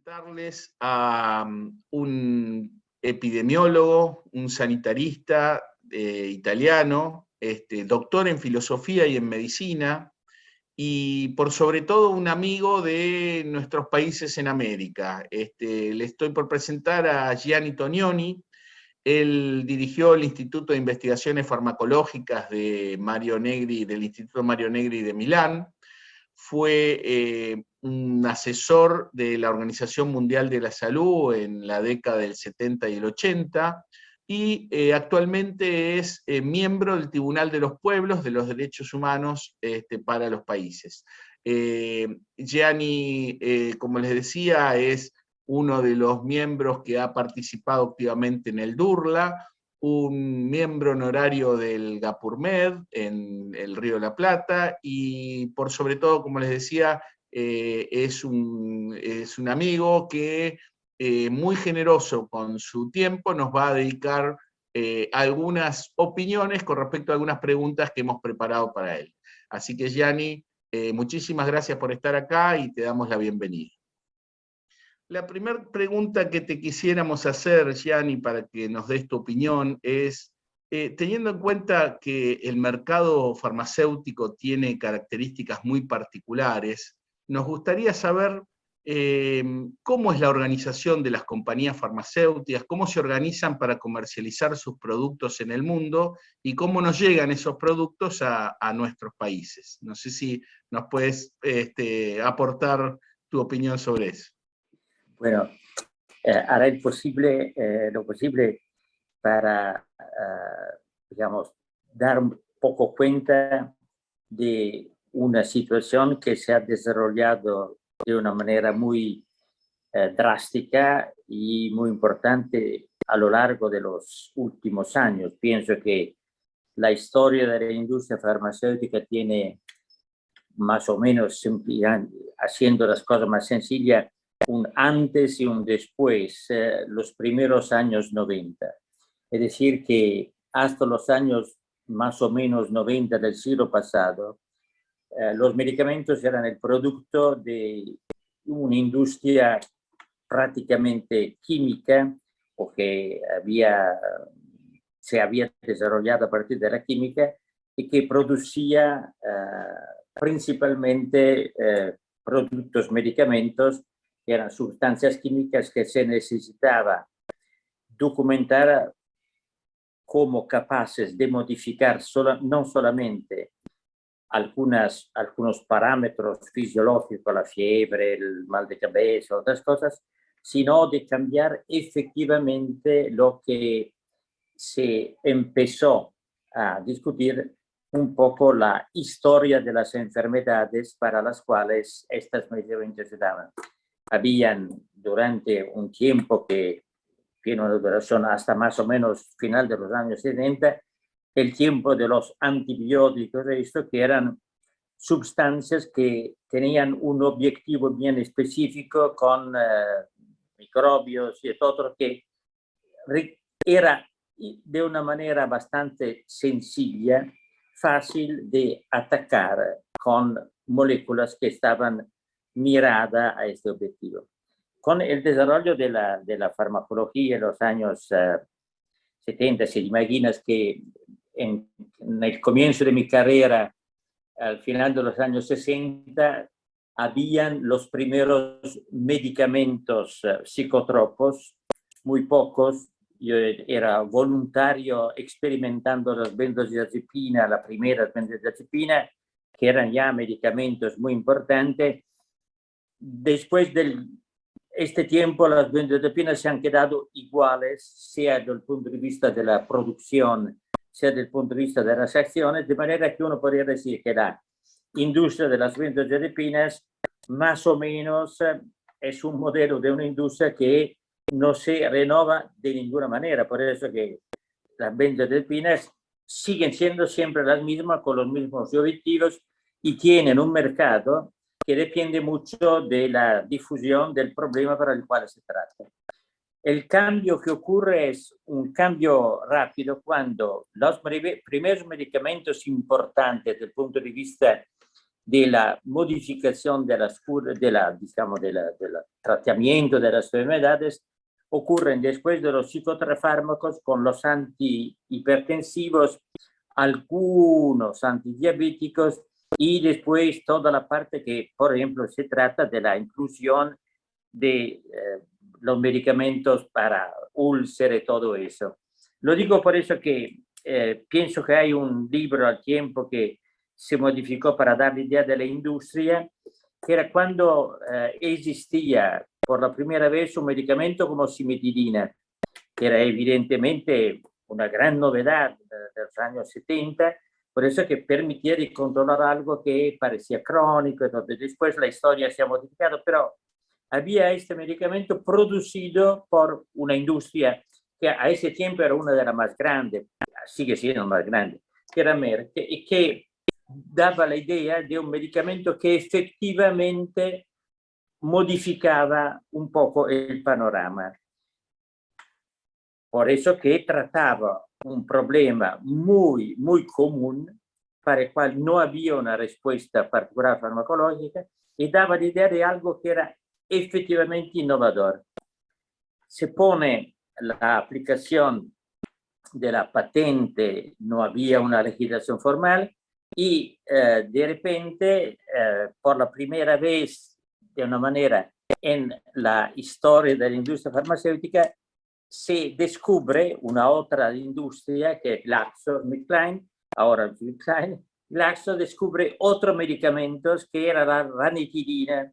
presentarles a un epidemiólogo, un sanitarista italiano, doctor en filosofía y en medicina, y por sobre todo un amigo de nuestros países en América. Le estoy por presentar a Gianni Tonioni. Él dirigió el Instituto de Investigaciones Farmacológicas de Mario Negri, del Instituto Mario Negri de Milán. Fue un asesor de la Organización Mundial de la Salud en la década del 70 y el 80, y actualmente es miembro del Tribunal de los Pueblos de los Derechos Humanos para los países. Gianni, como les decía, es uno de los miembros que ha participado activamente en el DURLA, un miembro honorario del Gapurmed en el Río de la Plata, y por sobre todo, como les decía, es un amigo que muy generoso con su tiempo nos va a dedicar algunas opiniones con respecto a algunas preguntas que hemos preparado para él. Así que, Gianni, muchísimas gracias por estar acá y te damos la bienvenida. La primera pregunta que te quisiéramos hacer, Gianni, para que nos des tu opinión, es, teniendo en cuenta que el mercado farmacéutico tiene características muy particulares, nos gustaría saber cómo es la organización de las compañías farmacéuticas, cómo se organizan para comercializar sus productos en el mundo y cómo nos llegan esos productos a nuestros países. No sé si nos puedes aportar tu opinión sobre eso. Bueno, haré lo posible para, digamos, dar un poco cuenta de una situación que se ha desarrollado de una manera muy drástica y muy importante a lo largo de los últimos años. Pienso que la historia de la industria farmacéutica tiene más o menos, haciendo las cosas más sencillas, un antes y un después, los primeros años 90. Es decir, que hasta los años más o menos 90 del siglo pasado, los medicamentos eran el producto de una industria prácticamente química o que se había desarrollado a partir de la química y que producía principalmente productos, medicamentos, que eran sustancias químicas que se necesitaba documentar como capaces de modificar no solamente algunos parámetros fisiológicos, la fiebre, el mal de cabeza, otras cosas, sino de cambiar efectivamente lo que se empezó a discutir un poco la historia de las enfermedades para las cuales estas medicamentos se daban. Habían durante un tiempo que tiene una duración hasta más o menos final de los años 70, el tiempo de los antibióticos, esto que eran sustancias que tenían un objetivo bien específico con microbios y otro que era de una manera bastante sencilla, fácil de atacar con moléculas que estaban miradas a este objetivo. Con el desarrollo de la farmacología en los años 70, si imaginas que en el comienzo de mi carrera, al final de los años 60, habían los primeros medicamentos psicotropos, muy pocos. Yo era voluntario experimentando las benzodiazepinas, las primeras benzodiazepinas, que eran ya medicamentos muy importantes. Después de este tiempo, las benzodiazepinas se han quedado iguales, sea desde el punto de vista de la producción, sea desde el punto de vista de las acciones, de manera que uno podría decir que la industria de las benzodiazepinas más o menos es un modelo de una industria que no se renova de ninguna manera. Por eso que las benzodiazepinas siguen siendo siempre las mismas, con los mismos objetivos, y tienen un mercado que depende mucho de la difusión del problema para el cual se trata. El cambio que ocurre es un cambio rápido cuando los primeros medicamentos importantes desde el punto de vista de la modificación digamos, del tratamiento de las enfermedades ocurren después de los psicofármacos con los antihipertensivos, algunos antidiabéticos y después toda la parte que, por ejemplo, se trata de la inclusión de los medicamentos para úlceras y todo eso. Lo digo por eso que pienso que hay un libro al tiempo que se modificó para dar la idea de la industria, que era cuando existía por la primera vez un medicamento como cimetidina, que era evidentemente una gran novedad de los años 70, por eso que permitía de controlar algo que parecía crónico. Entonces, después la historia se ha modificado, pero había este medicamento producido por una industria que a ese tiempo era una de las más grandes, sigue siendo más grande, que era Merck, y que daba la idea de un medicamento que efectivamente modificaba un poco el panorama. Por eso que trataba un problema muy, muy común para el cual no había una respuesta particular farmacológica y daba la idea de algo que era efectivamente innovador. Se pone la aplicación de la patente, no había una legislación formal y de repente, por la primera vez, de una manera en la historia de la industria farmacéutica, se descubre una otra industria que es GlaxoSmithKline, ahora SmithKline. Glaxo descubre otros medicamentos que era la ranitidina,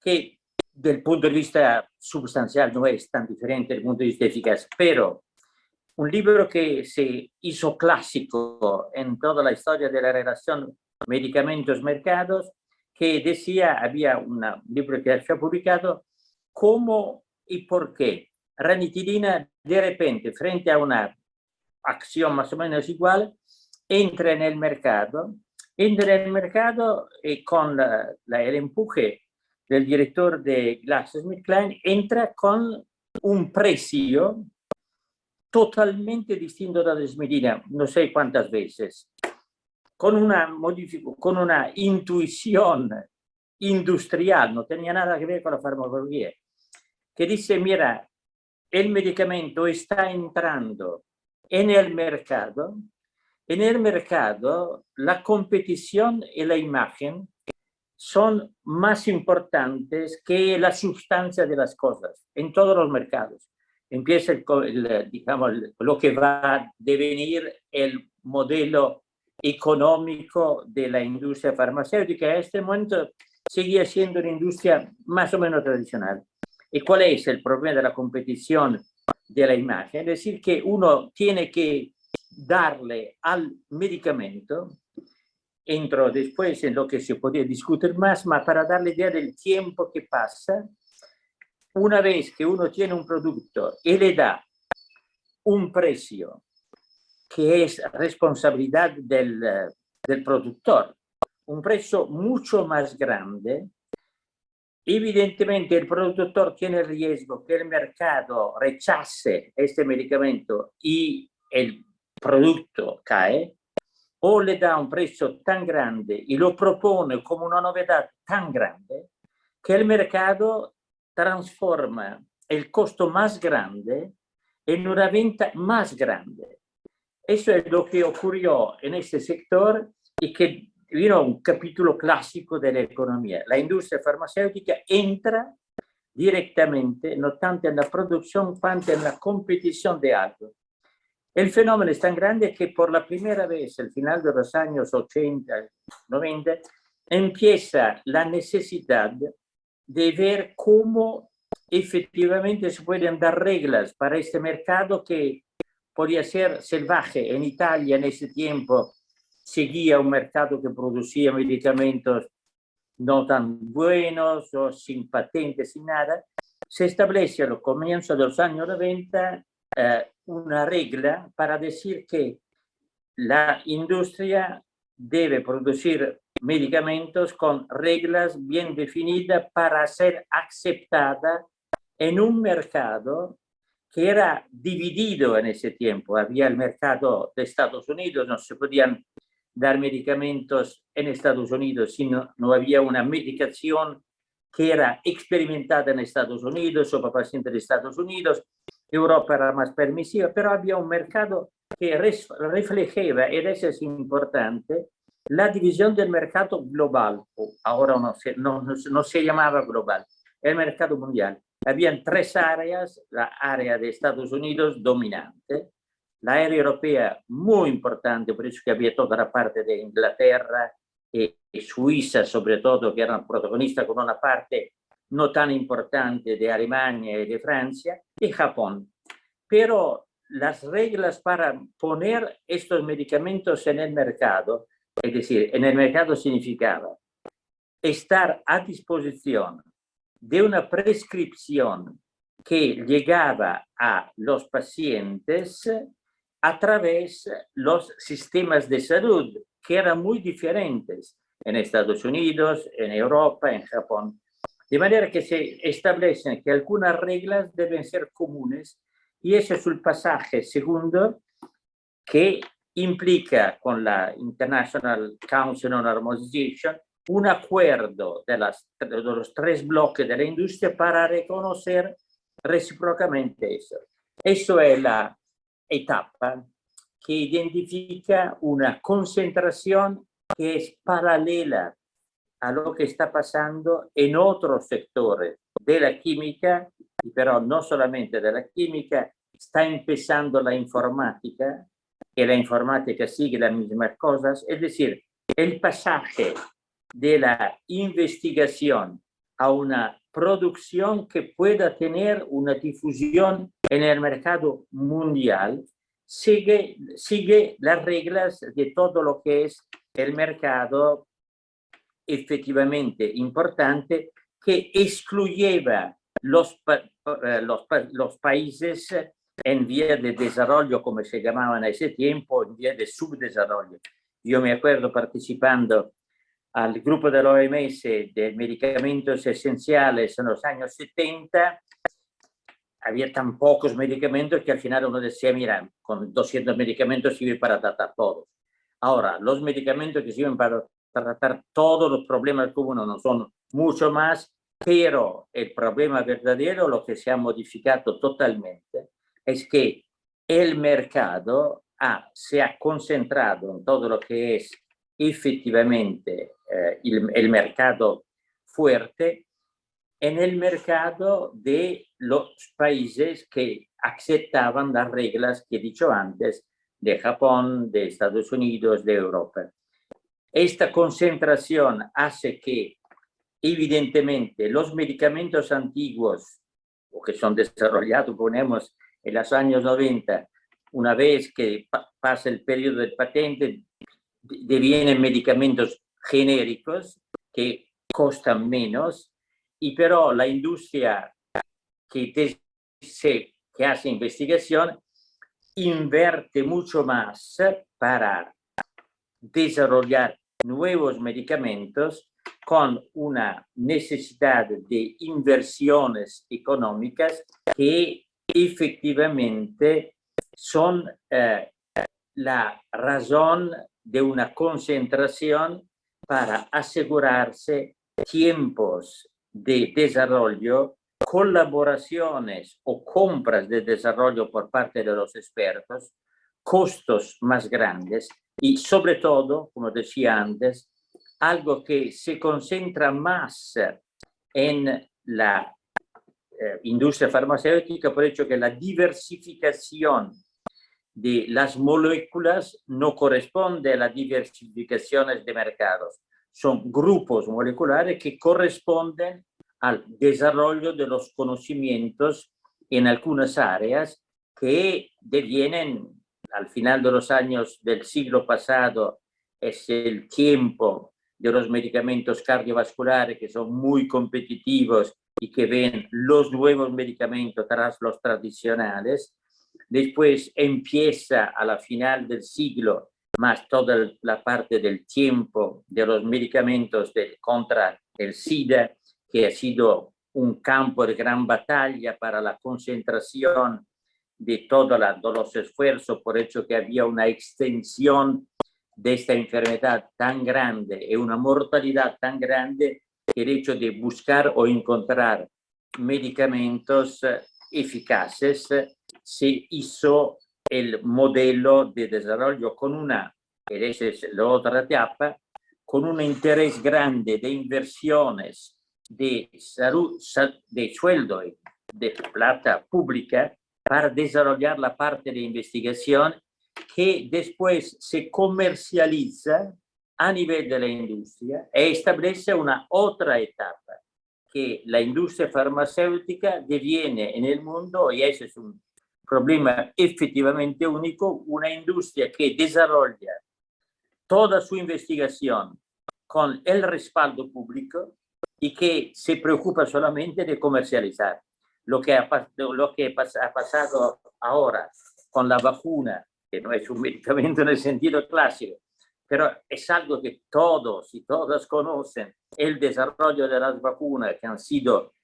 que del punto de vista sustancial no es tan diferente del punto de vista eficaz, pero un libro que se hizo clásico en toda la historia de la relación medicamentos-mercados, que decía, había un libro que se ha publicado, cómo y por qué ranitidina de repente, frente a una acción más o menos igual, entra en el mercado y con el empuje del director de GlaxoSmithKline entra con un precio totalmente distinto da desmedida, no sé cuántas veces, con una intuición industrial, no tenía nada que ver con la farmacología, que dice, mira, el medicamento está entrando en el mercado la competición y la imagen son más importantes que la sustancia de las cosas en todos los mercados. Empieza digamos, lo que va a devenir el modelo económico de la industria farmacéutica. A este momento seguía siendo una industria más o menos tradicional. ¿Y cuál es el problema de la competición de la imagen? Es decir, que uno tiene que darle al medicamento, entro después en lo que se podría discutir más, pero para darle idea del tiempo que pasa, una vez que uno tiene un producto y le da un precio que es responsabilidad del productor, un precio mucho más grande, evidentemente el productor tiene el riesgo que el mercado rechace este medicamento y el producto cae, o le da un precio tan grande y lo propone como una novedad tan grande que el mercado transforma el costo más grande en una venta más grande. Eso es lo que ocurrió en este sector y que vino un capítulo clásico de la economía. La industria farmacéutica entra directamente, no tanto en la producción cuanto en la competición de algo. El fenómeno es tan grande que por la primera vez, al final de los años 80, 90, empieza la necesidad de ver cómo efectivamente se pueden dar reglas para este mercado que podía ser salvaje. En Italia en ese tiempo seguía un mercado que producía medicamentos no tan buenos o sin patentes, sin nada. Se establece a los comienzos de los años 90 una regla para decir que la industria debe producir medicamentos con reglas bien definidas para ser aceptada en un mercado que era dividido en ese tiempo. Había el mercado de Estados Unidos, no se podían dar medicamentos en Estados Unidos, sino no había una medicación que era experimentada en Estados Unidos o para pacientes de Estados Unidos. Europa era más permisiva, pero había un mercado que reflejaba, y eso es importante, la división del mercado global. Ahora no se llamaba global, el mercado mundial. Habían tres áreas: la área de Estados Unidos dominante, la área europea muy importante, por eso que había toda la parte de Inglaterra y Suiza, sobre todo, que eran protagonistas con una parte no tan importante de Alemania y de Francia, y Japón. Pero las reglas para poner estos medicamentos en el mercado, es decir, en el mercado significaba estar a disposición de una prescripción que llegaba a los pacientes a través de los sistemas de salud, que eran muy diferentes en Estados Unidos, en Europa, en Japón. De manera que se establecen que algunas reglas deben ser comunes, y ese es el pasaje segundo que implica con la International Council on Harmonization un acuerdo de los tres bloques de la industria para reconocer recíprocamente eso. Eso es la etapa que identifica una concentración que es paralela a lo que está pasando en otros sectores de la química, pero no solamente de la química. Está empezando la informática, y la informática sigue las mismas cosas, es decir, el pasaje de la investigación a una producción que pueda tener una difusión en el mercado mundial, sigue las reglas de todo lo que es el mercado efectivamente importante, que excluyeva los países en vía de desarrollo, como se llamaban a ese tiempo, en vía de subdesarrollo. Yo me acuerdo participando al grupo de la OMS de medicamentos esenciales en los años 70, había tan pocos medicamentos que al final uno decía, mira, con 200 medicamentos sirve para tratar todos. Ahora, los medicamentos que sirven para tratar todos los problemas comunes no son mucho más, pero el problema verdadero, lo que se ha modificado totalmente, es que el mercado se ha concentrado en todo lo que es efectivamente el mercado fuerte, en el mercado de los países que aceptaban las reglas que he dicho antes, de Japón, de Estados Unidos, de Europa. Esta concentración hace que, evidentemente, los medicamentos antiguos, o que son desarrollados, ponemos, en los años 90, una vez que pasa el periodo del patente, devienen medicamentos genéricos que costan menos, y pero la industria que hace investigación invierte mucho más para desarrollar nuevos medicamentos con una necesidad de inversiones económicas que efectivamente son la razón de una concentración para asegurarse tiempos de desarrollo, colaboraciones o compras de desarrollo por parte de los expertos, costos más grandes y sobre todo, como decía antes, algo que se concentra más en la industria farmacéutica, por hecho que la diversificación de las moléculas no corresponde a las diversificaciones de mercados. Son grupos moleculares que corresponden al desarrollo de los conocimientos en algunas áreas que devienen al final de los años del siglo pasado. Es el tiempo de los medicamentos cardiovasculares que son muy competitivos y que ven los nuevos medicamentos tras los tradicionales. Después empieza a la final del siglo más toda la parte del tiempo de los medicamentos contra el SIDA, que ha sido un campo de gran batalla para la concentración de todos los esfuerzos, por hecho que había una extensión de esta enfermedad tan grande y una mortalidad tan grande que el hecho de buscar o encontrar medicamentos eficaces se hizo el modelo de desarrollo con una, y esa es la otra etapa, con un interés grande de inversiones, de salud, de sueldo y de plata pública para desarrollar la parte de investigación que después se comercializa a nivel de la industria e establece una otra etapa, que la industria farmacéutica deviene en el mundo, y ese es un problema efectivamente único, una industria que desarrolla toda su investigación con el respaldo público y que se preocupa solamente de comercializar. Lo que ha pasado ahora con la vacuna, que no es un medicamento en el sentido clásico, pero es algo que todos y todas conocen, el desarrollo de las vacunas que han sido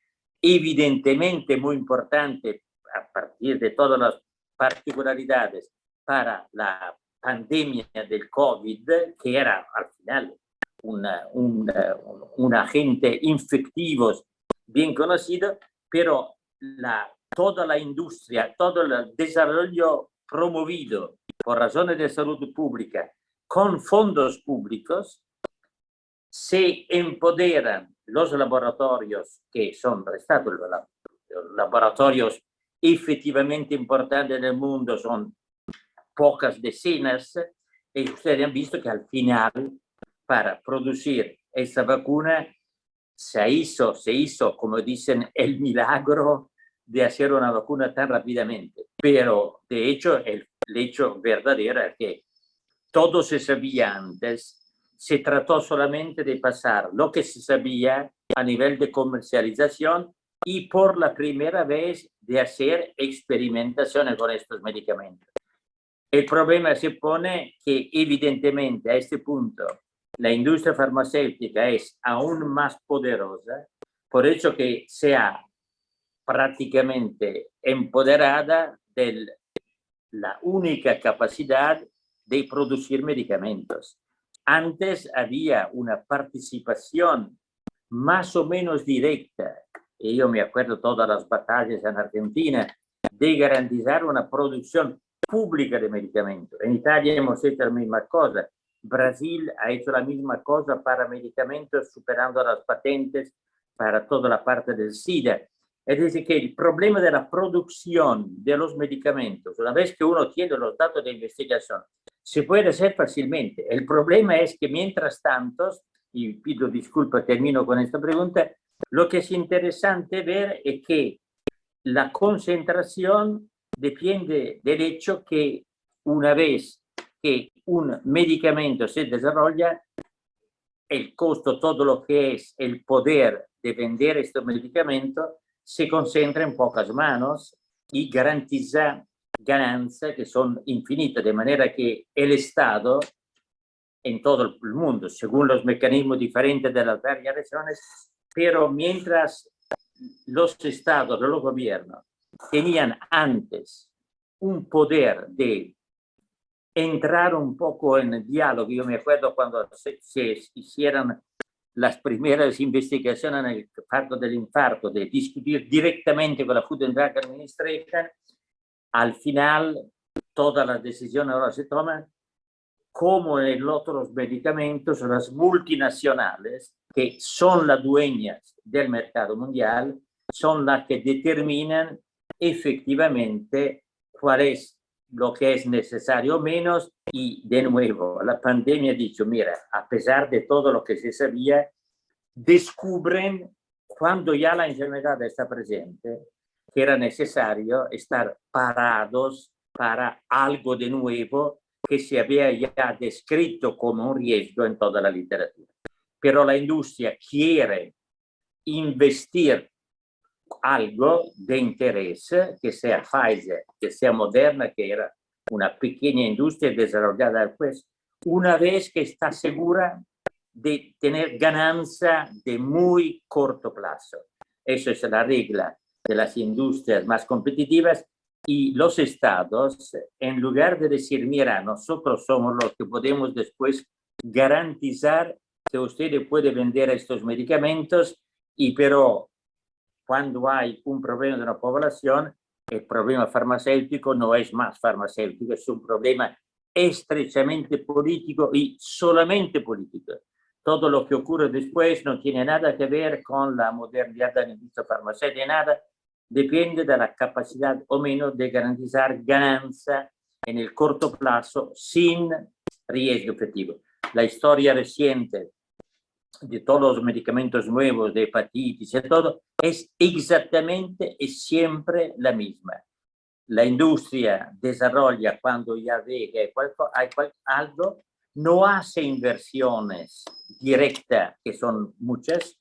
evidentemente muy importantes a partir de todas las particularidades para la pandemia del COVID, que era al final un agente infectivo bien conocido, pero toda la industria, todo el desarrollo promovido por razones de salud pública con fondos públicos, se empoderan los laboratorios que son restados, los laboratorios efectivamente importantes en el mundo son pocas decenas, y ustedes han visto que al final para producir esta vacuna se hizo, como dicen, el milagro de hacer una vacuna tan rápidamente. Pero de hecho, el hecho verdadero es que todo se sabía antes, se trató solamente de pasar lo que se sabía a nivel de comercialización y por la primera vez de hacer experimentaciones con estos medicamentos. El problema se pone que evidentemente a este punto la industria farmacéutica es aún más poderosa, por eso que se ha prácticamente empoderada de la única capacidad de producir medicamentos. Antes había una participación más o menos directa, y yo me acuerdo todas las batallas en Argentina, de garantizar una producción pública de medicamentos. En Italia hemos hecho la misma cosa. Brasil ha hecho la misma cosa para medicamentos, superando las patentes para toda la parte del SIDA. Es decir, que el problema de la producción de los medicamentos, una vez que uno tiene los datos de investigación, se puede hacer fácilmente. El problema es que mientras tanto, y pido disculpas, termino con esta pregunta, lo que es interesante ver es que la concentración depende del hecho que una vez que un medicamento se desarrolla, el costo, todo lo que es el poder de vender este medicamento, se concentra en pocas manos y garantiza ganancias que son infinitas, de manera que el Estado, en todo el mundo, según los mecanismos diferentes de las varias regiones, pero mientras los estados, los gobiernos, tenían antes un poder de entrar un poco en el diálogo. Yo me acuerdo cuando se hicieron las primeras investigaciones en el parto del infarto, de discutir directamente con la Food and Drug Administration, al final todas las decisiones ahora se toman como en los otros medicamentos, las multinacionales, que son las dueñas del mercado mundial, son las que determinan efectivamente cuál es lo que es necesario o menos. Y de nuevo, la pandemia ha dicho, mira, a pesar de todo lo que se sabía, descubren cuando ya la enfermedad está presente que era necesario estar parados para algo de nuevo que se había ya descrito como un riesgo en toda la literatura. Pero la industria quiere investir algo de interés, que sea Pfizer, que sea Moderna, que era una pequeña industria desarrollada después, una vez que está segura de tener ganancia de muy corto plazo. Eso es la regla de las industrias más competitivas, y los estados, en lugar de decir, mira, nosotros somos los que podemos después garantizar que usted puede vender estos medicamentos, y pero cuando hay un problema de una población, el problema farmacéutico no es más farmacéutico, es un problema estrechamente político y solamente político. Todo lo que ocurre después no tiene nada que ver con la modernidad de la industria farmacéutica, nada. Depende de la capacidad o menos de garantizar ganancia en el corto plazo sin riesgo efectivo. La historia reciente de todos los medicamentos nuevos, de hepatitis y todo, es exactamente y siempre la misma. La industria desarrolla cuando ya ve que hay algo, no hace inversiones directas, que son muchas,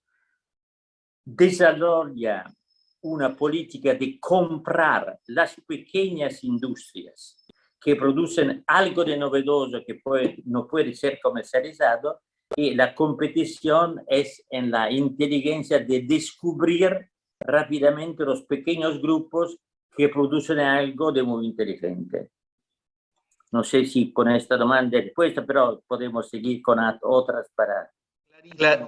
desarrolla una política de comprar las pequeñas industrias que producen algo de novedoso que no puede ser comercializado, y la competición es en la inteligencia de descubrir rápidamente los pequeños grupos que producen algo de muy inteligente. No sé si con esta demanda respuesta, pero podemos seguir con otras para...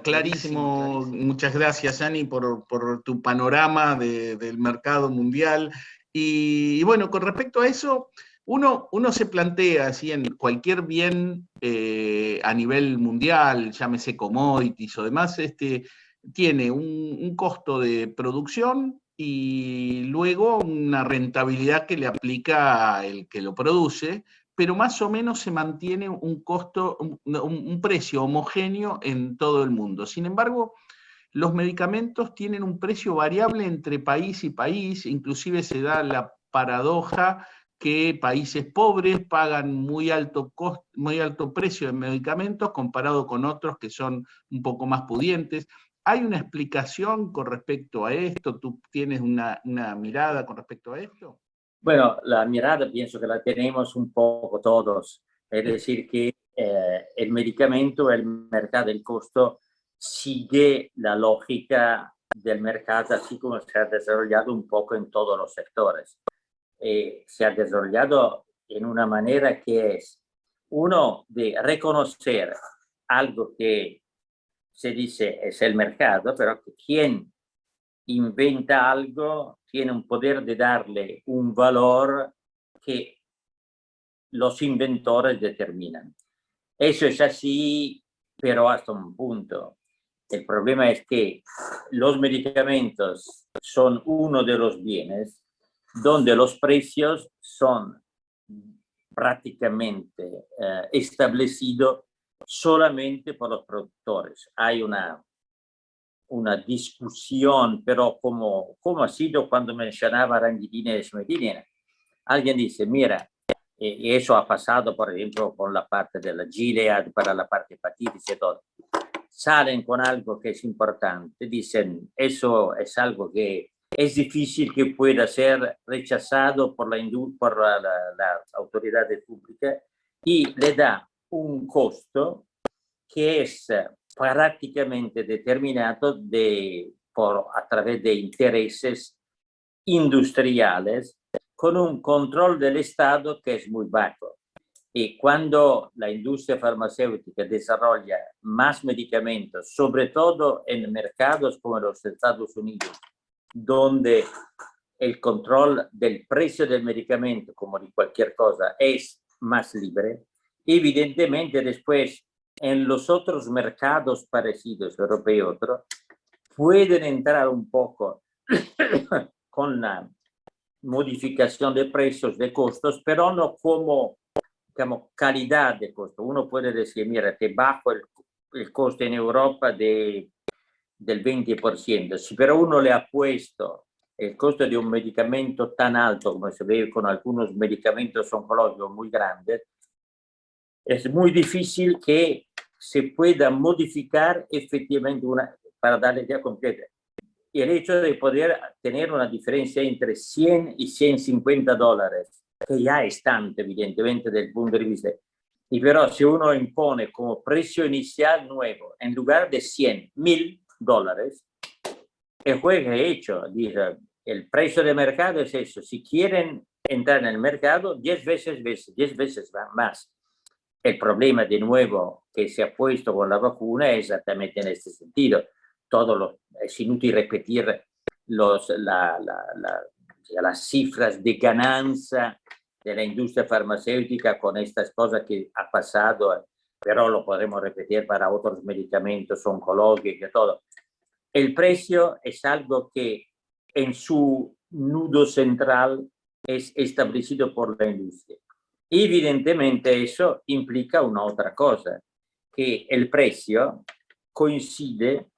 Clarísimo. Muchas gracias, Ani, por tu panorama del mercado mundial. Y bueno, con respecto a eso, uno se plantea, si en cualquier bien a nivel mundial, llámese commodities o demás, tiene un costo de producción y luego una rentabilidad que le aplica el que lo produce, pero más o menos se mantiene un costo, un precio homogéneo en todo el mundo. Sin embargo, los medicamentos tienen un precio variable entre país y país, inclusive se da la paradoja que países pobres pagan muy alto precio de medicamentos comparado con otros que son un poco más pudientes. ¿Hay una explicación con respecto a esto? ¿Tú tienes una mirada con respecto a esto? Bueno, la mirada pienso que la tenemos un poco todos, es decir, que el medicamento, el mercado del costo, sigue la lógica del mercado, así como se ha desarrollado un poco en todos los sectores. Se ha desarrollado en una manera que es, uno, de reconocer algo que se dice es el mercado, pero que quien inventa algo tiene un poder de darle un valor que los inventores determinan. Eso es así, pero hasta un punto. El problema es que los medicamentos son uno de los bienes donde los precios son prácticamente establecidos solamente por los productores. Hay una discusión, pero como ha sido cuando mencionaba Ranghidini y Smetana. Alguien dice, mira, y eso ha pasado, por ejemplo, con la parte de la Gilead, para la parte hepatitis y todo. Salen con algo que es importante, dicen, eso es algo que es difícil que pueda ser rechazado por las autoridades públicas, y le da un costo que es prácticamente determinado a través de intereses industriales, con un control del Estado que es muy bajo. Y cuando la industria farmacéutica desarrolla más medicamentos, sobre todo en mercados como los Estados Unidos, donde el control del precio del medicamento, como de cualquier cosa, es más libre, evidentemente después en los otros mercados parecidos, europeos, pueden entrar un poco con la modificación de precios, de costos, pero no como, digamos, calidad de costo. Uno puede decir, mira, te bajo el costo en Europa del 20%. Si pero uno le ha puesto el costo de un medicamento tan alto, como se ve con algunos medicamentos oncológicos muy grandes, es muy difícil que se pueda modificar efectivamente para darle idea completa. Y el hecho de poder tener una diferencia entre 100 y 150 dólares, que ya es tanto, evidentemente, desde el punto de vista. Y pero si uno impone como precio inicial nuevo, en lugar de 100, $1000, el juego es hecho. Dice, el precio de mercado es eso. Si quieren entrar en el mercado, 10 veces más. El problema, de nuevo, que se ha puesto con la vacuna es exactamente en este sentido. Es inútil repetir las cifras de ganancia de la industria farmacéutica con estas cosas que ha pasado, pero lo podemos repetir para otros medicamentos oncológicos y todo. El precio es algo que en su nudo central es establecido por la industria. Evidentemente eso implica una otra cosa, que el precio coincide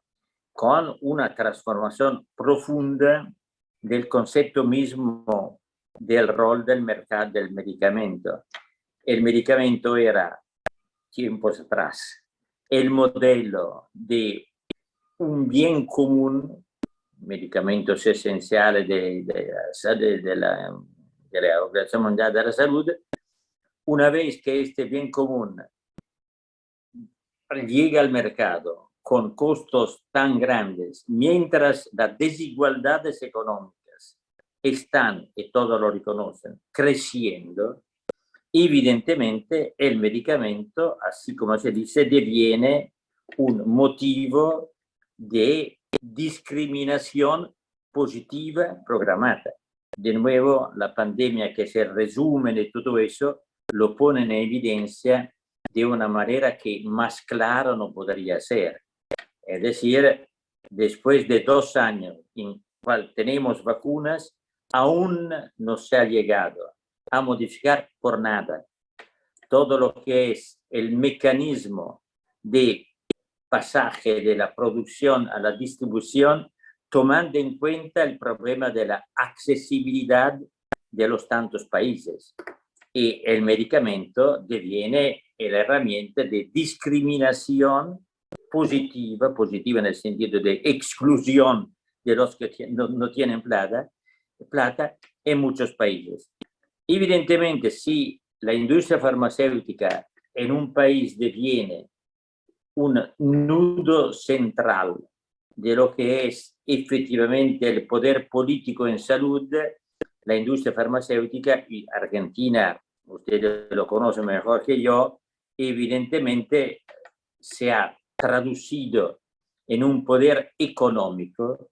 con una transformación profunda del concepto mismo del rol del mercado del medicamento. El medicamento era, tiempos atrás, el modelo de un bien común, medicamentos esenciales de la Organización Mundial de la Salud. Una vez que este bien común llega al mercado con costos tan grandes, mientras las desigualdades económicas están, y todos lo reconocen, creciendo, evidentemente el medicamento, así como se dice, deviene un motivo de discriminación positiva programada. De nuevo, la pandemia, que es el resumen de todo eso, lo pone en evidencia de una manera que más clara no podría ser. Es decir, después de 2 años en cual tenemos vacunas, aún no se ha llegado a modificar por nada todo lo que es el mecanismo de pasaje de la producción a la distribución, tomando en cuenta el problema de la accesibilidad de los tantos países. Y el medicamento deviene la herramienta de discriminación positiva en el sentido de exclusión de los que no tienen plata en muchos países. Evidentemente, si la industria farmacéutica en un país deviene un nudo central de lo que es efectivamente el poder político en salud, la industria farmacéutica, y Argentina, ustedes lo conocen mejor que yo, evidentemente se ha traducido en un poder económico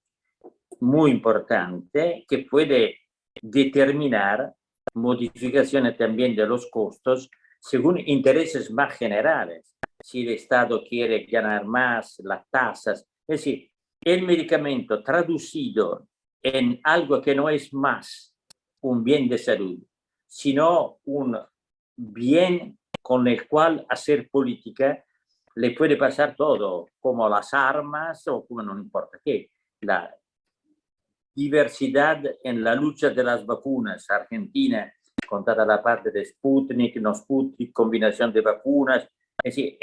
muy importante que puede determinar modificaciones también de los costos según intereses más generales. Si el Estado quiere ganar más, las tasas, es decir, el medicamento traducido en algo que no es más un bien de salud, sino un bien con el cual hacer política, le puede pasar todo, como las armas o como no importa qué. La diversidad en la lucha de las vacunas, Argentina, con toda la parte de Sputnik, no Sputnik, combinación de vacunas, es decir,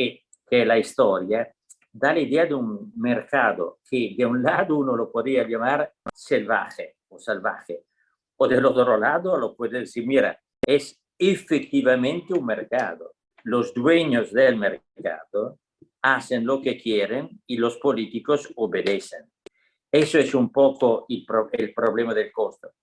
que la historia da la idea de un mercado que de un lado uno lo podría llamar salvaje, o del otro lado lo puede decir, mira, es efectivamente un mercado. Los dueños del mercado hacen lo que quieren y los políticos obedecen. Eso es un poco el problema del costo.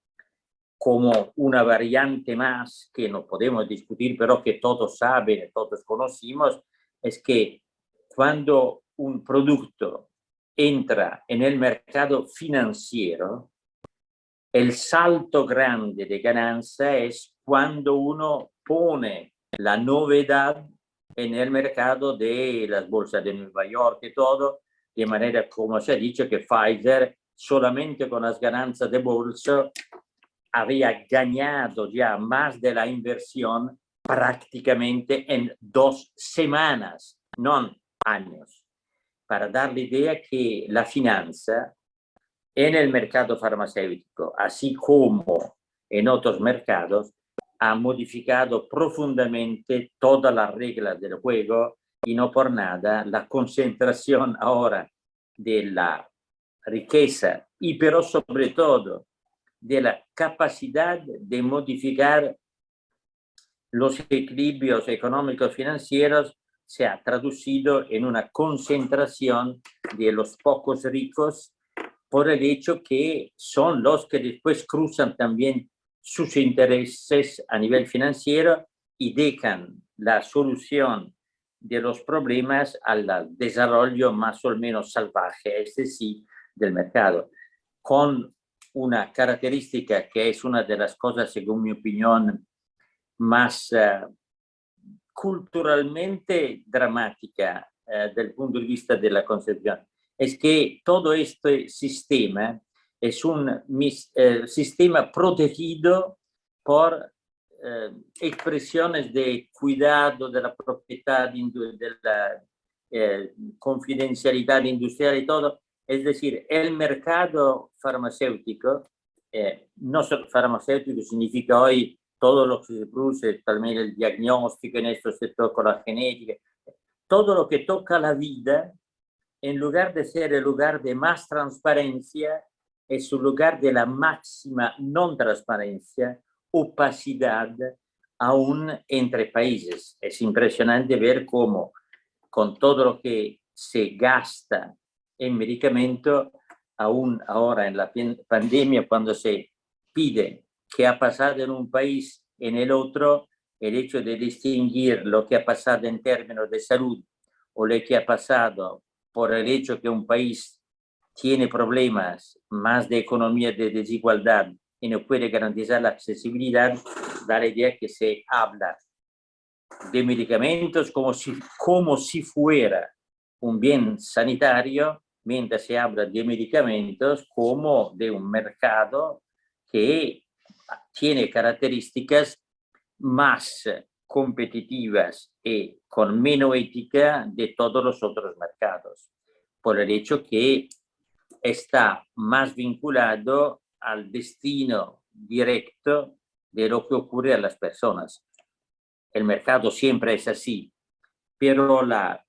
Como una variante más que no podemos discutir, pero que todos saben, todos conocimos, es que cuando un producto entra en el mercado financiero, el salto grande de ganancia es cuando uno pone la novedad en el mercado de las bolsas de Nueva York y todo, de manera, como se ha dicho, que Pfizer solamente con las ganancias de bolsa había ganado ya más de la inversión prácticamente en 2 semanas, no años, para dar la idea que la finanza en el mercado farmacéutico, así como en otros mercados, ha modificado profundamente todas las reglas del juego y no por nada la concentración ahora de la riqueza y pero sobre todo de la capacidad de modificar los equilibrios económicos financieros se ha traducido en una concentración de los pocos ricos por el hecho que son los que después cruzan también sus intereses a nivel financiero y dejan la solución de los problemas al desarrollo más o menos salvaje, es decir, del mercado, con una característica que es una de las cosas, según mi opinión, más culturalmente dramática del punto de vista de la concepción, es que todo este sistema es un sistema protegido por expresiones de cuidado de la propiedad, de la confidencialidad industrial y todo. Es decir, el mercado farmacéutico, no solo farmacéutico significa hoy todo lo que se produce, también el diagnóstico en este sector con la genética, todo lo que toca la vida, en lugar de ser el lugar de más transparencia, es un lugar de la máxima no transparencia, opacidad, aún entre países. Es impresionante ver cómo, con todo lo que se gasta en medicamento, aún ahora en la pandemia, cuando se pide qué ha pasado en un país en el otro, el hecho de distinguir lo que ha pasado en términos de salud o lo que ha pasado por el hecho que un país tiene problemas más de economía de desigualdad y no puede garantizar la accesibilidad, da la idea que se habla de medicamentos como si fuera un bien sanitario, mientras se habla de medicamentos como de un mercado que tiene características más competitivas y con menos ética de todos los otros mercados, por el hecho que está más vinculado al destino directo de lo que ocurre a las personas. El mercado siempre es así, pero la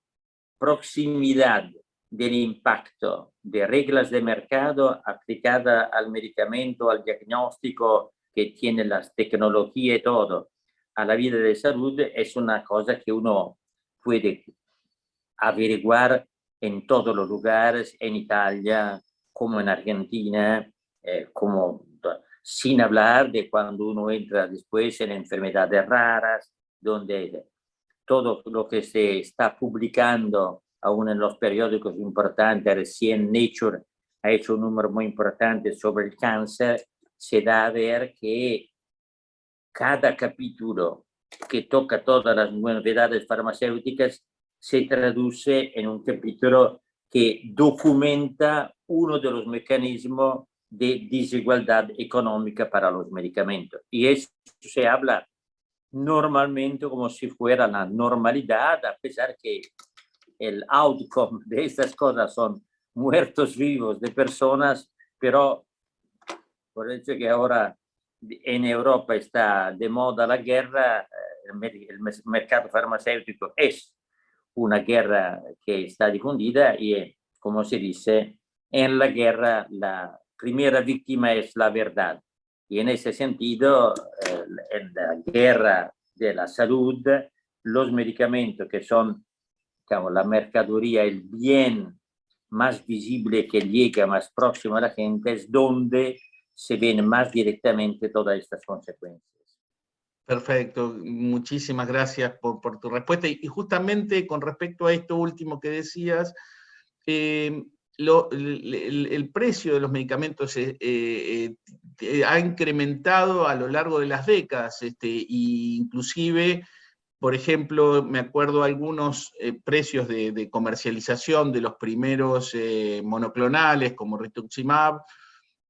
proximidad del impacto de reglas de mercado aplicada al medicamento, al diagnóstico que tiene las tecnologías y todo, a la vida de salud, es una cosa que uno puede averiguar en todos los lugares, en Italia, como en Argentina, sin hablar de cuando uno entra después en enfermedades raras, donde todo lo que se está publicando aún en los periódicos importantes, recién Nature ha hecho un número muy importante sobre el cáncer, se da a ver que cada capítulo que toca todas las novedades farmacéuticas se traduce en un capítulo que documenta uno de los mecanismos de desigualdad económica para los medicamentos. Y eso se habla normalmente como si fuera la normalidad, a pesar que el outcome de estas cosas son muertos vivos de personas, pero por el hecho que ahora en Europa está de moda la guerra, el mercado farmacéutico es una guerra que está difundida y, como se dice, en la guerra la primera víctima es la verdad. Y en ese sentido, en la guerra de la salud, los medicamentos que son, digamos, la mercadería, el bien más visible que llega más próximo a la gente, es donde se ven más directamente todas estas consecuencias. Perfecto, muchísimas gracias por tu respuesta. Y justamente con respecto a esto último que decías, el precio de los medicamentos ha incrementado a lo largo de las décadas, e inclusive, por ejemplo, me acuerdo algunos precios de comercialización de los primeros monoclonales, como rituximab,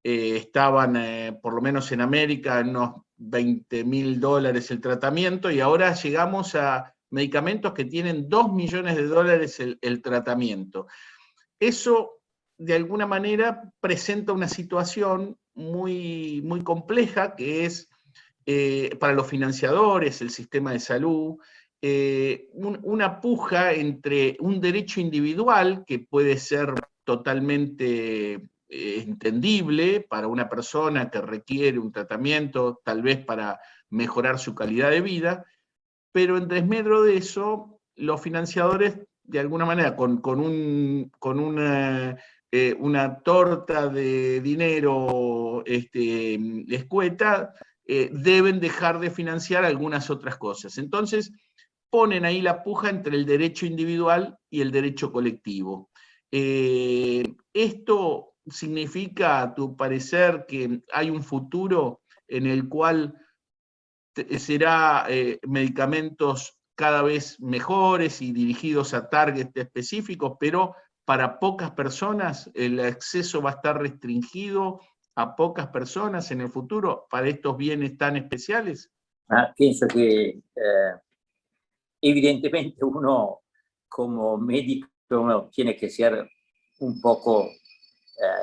estaban, por lo menos en América, en unos $20.000 el tratamiento, y ahora llegamos a medicamentos que tienen $2 millones el tratamiento. Eso, de alguna manera, presenta una situación muy, muy compleja, que es para los financiadores, el sistema de salud, una puja entre un derecho individual, que puede ser totalmente entendible para una persona que requiere un tratamiento, tal vez para mejorar su calidad de vida, pero en desmedro de eso, los financiadores, de alguna manera, con un una torta de dinero escueta, deben dejar de financiar algunas otras cosas. Entonces, ponen ahí la puja entre el derecho individual y el derecho colectivo. ¿Esto significa, a tu parecer, que hay un futuro en el cual será medicamentos cada vez mejores y dirigidos a targets específicos, pero para pocas personas el acceso va a estar restringido a pocas personas en el futuro para estos bienes tan especiales? Pienso que evidentemente uno como médico tiene que ser un poco,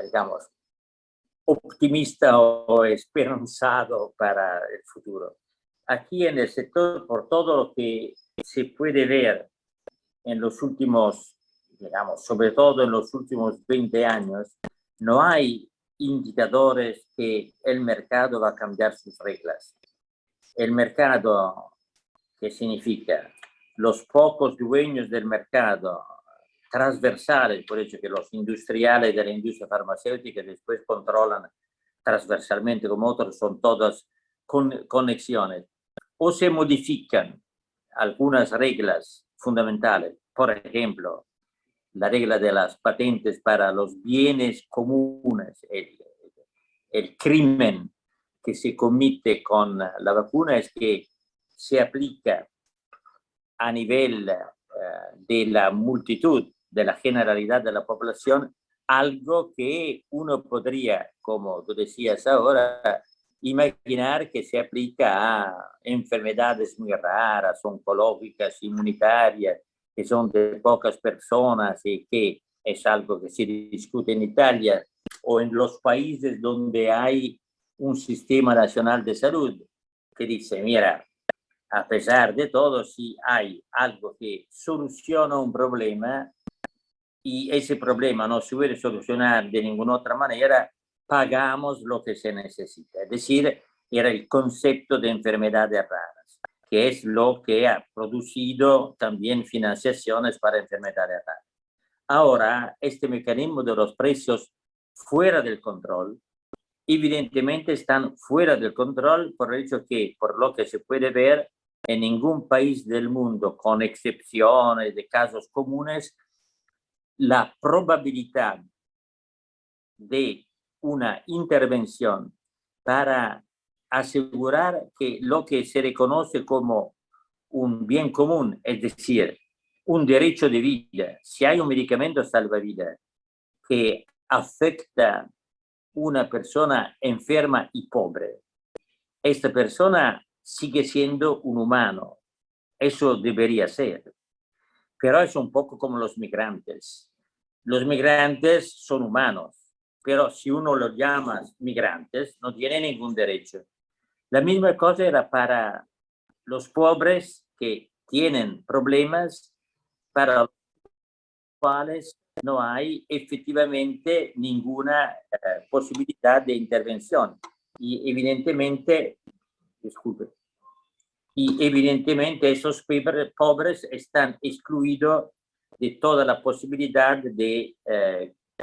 digamos, optimista o esperanzado para el futuro. Aquí en el sector, por todo lo que se puede ver en los últimos, digamos, sobre todo en los últimos 20 años, no hay indicadores que el mercado va a cambiar sus reglas. El mercado, ¿qué significa? Los pocos dueños del mercado transversales, por eso que los industriales de la industria farmacéutica después controlan transversalmente como otros, son todas conexiones. O se modifican algunas reglas fundamentales, por ejemplo, la regla de las patentes para los bienes comunes, el crimen que se comete con la vacuna es que se aplica a nivel de la multitud, de la generalidad de la población, algo que uno podría, como tú decías ahora, imaginar que se aplica a enfermedades muy raras, oncológicas, inmunitarias, que son de pocas personas y que es algo que se discute en Italia o en los países donde hay un sistema nacional de salud que dice, mira, a pesar de todo, si hay algo que soluciona un problema y ese problema no se puede solucionar de ninguna otra manera, pagamos lo que se necesita. Es decir, era el concepto de enfermedades raras, que es lo que ha producido también financiaciones para enfermedades raras. Ahora, este mecanismo de los precios fuera del control, evidentemente están fuera del control por el hecho que, por lo que se puede ver, en ningún país del mundo, con excepciones de casos comunes, la probabilidad de una intervención para asegurar que lo que se reconoce como un bien común, es decir, un derecho de vida, si hay un medicamento salvavidas que afecta a una persona enferma y pobre, esta persona sigue siendo un humano. Eso debería ser. Pero es un poco como los migrantes. Los migrantes son humanos, pero si uno los llama migrantes, no tienen ningún derecho. La misma cosa era para los pobres que tienen problemas, para los cuales no hay efectivamente ninguna posibilidad de intervención. Y evidentemente, disculpe, y evidentemente esos pobres están excluidos de toda la posibilidad de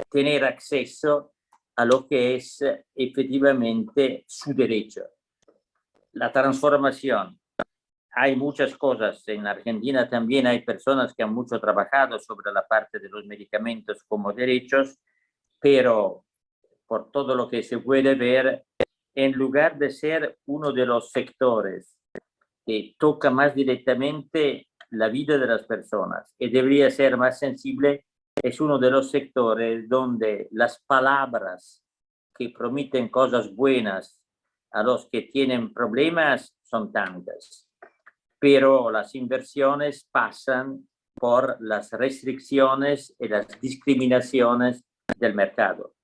tener acceso a lo que es efectivamente su derecho. La transformación. Hay muchas cosas. En Argentina también hay personas que han mucho trabajado sobre la parte de los medicamentos como derechos, pero por todo lo que se puede ver, en lugar de ser uno de los sectores que toca más directamente la vida de las personas y debería ser más sensible, es uno de los sectores donde las palabras que prometen cosas buenas a los que tienen problemas son tantas, pero las inversiones pasan por las restricciones y las discriminaciones del mercado.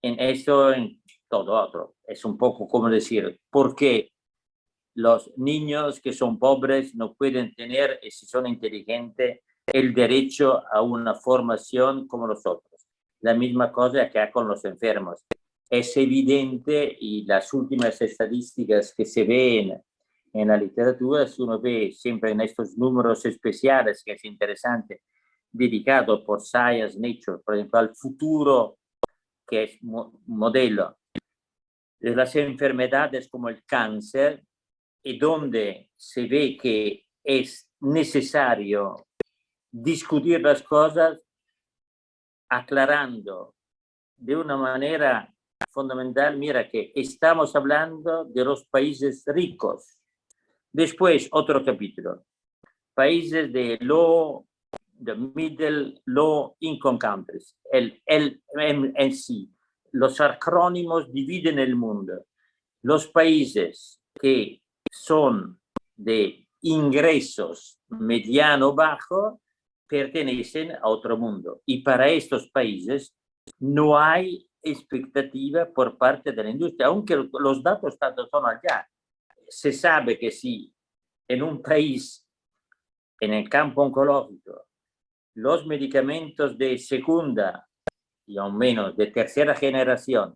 En eso, en todo otro, es un poco como decir, ¿por qué los niños que son pobres no pueden tener, si son inteligentes, el derecho a una formación como los otros? La misma cosa acá con los enfermos. Es evidente, y las últimas estadísticas que se ven en la literatura, si uno ve siempre en estos números especiales, que es interesante, dedicado por Science, Nature, por ejemplo, al futuro que es modelo de las enfermedades como el cáncer, y donde se ve que es necesario discutir las cosas aclarando de una manera fundamental. Mira que estamos hablando de los países ricos. Después, otro capítulo, países de middle low income countries, el LMNC. Los acrónimos dividen el mundo. Los países que son de ingresos mediano-bajo pertenecen a otro mundo. Y para estos países no hay expectativa por parte de la industria, aunque los datos tanto son allá. Se sabe que si en un país, en el campo oncológico, los medicamentos de segunda y aún menos de tercera generación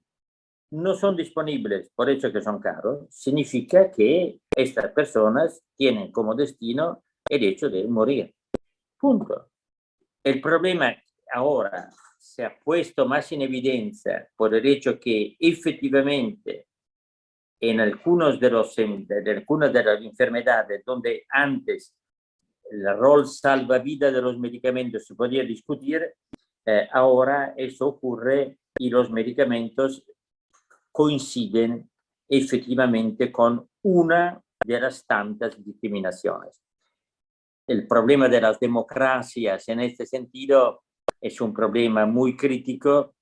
no son disponibles, por eso que son caros, significa que estas personas tienen como destino el hecho de morir. Punto. El problema ahora se ha puesto más en evidencia por el hecho que efectivamente en algunas de las enfermedades donde antes el rol salvavidas de los medicamentos se podía discutir, ahora eso ocurre y los medicamentos coinciden efectivamente con una de las tantas discriminaciones. El problema de las democracias en este sentido es un problema muy crítico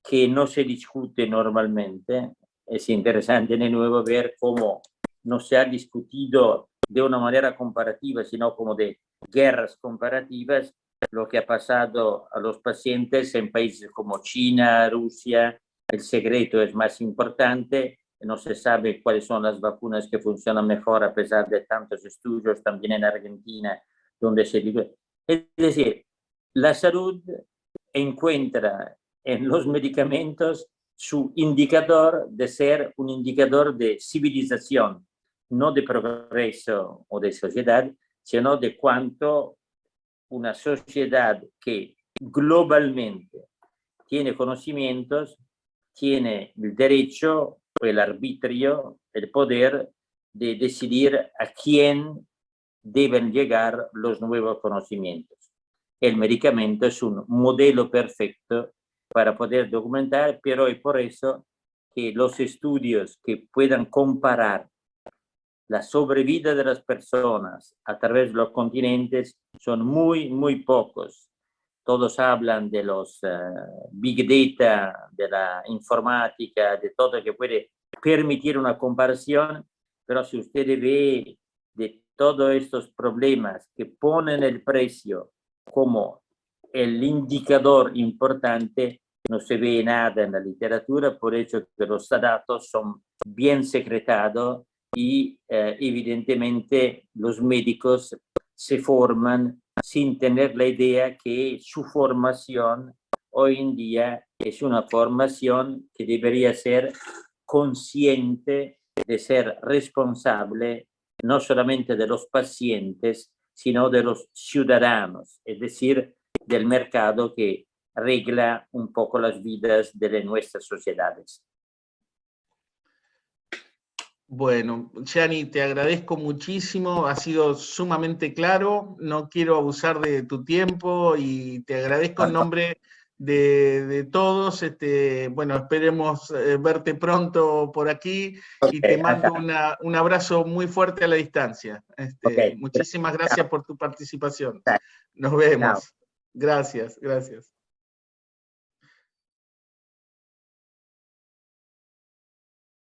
que no se discute normalmente. Es interesante de nuevo ver cómo no se ha discutido de una manera comparativa, sino como de guerras comparativas, lo que ha pasado a los pacientes en países como China, Rusia. El secreto es más importante, no se sabe cuáles son las vacunas que funcionan mejor a pesar de tantos estudios, también en Argentina, donde se vive. Es decir, la salud encuentra en los medicamentos su indicador de ser un indicador de civilización, no de progreso o de sociedad, sino de cuánto una sociedad que globalmente tiene conocimientos, tiene el derecho, el arbitrio, el poder de decidir a quién deben llegar los nuevos conocimientos. El medicamento es un modelo perfecto para poder documentar, pero es por eso que los estudios que puedan comparar la sobrevida de las personas a través de los continentes son muy, muy pocos. Todos hablan de los big data, de la informática, de todo que puede permitir una comparación, pero si usted ve de todos estos problemas que ponen el precio como el indicador importante, no se ve nada en la literatura, por eso que los datos son bien secretados y evidentemente los médicos se forman sin tener la idea que su formación hoy en día es una formación que debería ser consciente de ser responsable no solamente de los pacientes, sino de los ciudadanos, es decir, del mercado que regla un poco las vidas de nuestras sociedades. Bueno, Gianni, te agradezco muchísimo, ha sido sumamente claro, no quiero abusar de tu tiempo y te agradezco en nombre de todos. Bueno, esperemos verte pronto por aquí y te mando un abrazo muy fuerte a la distancia. Muchísimas gracias por tu participación. Nos vemos. Gracias, gracias.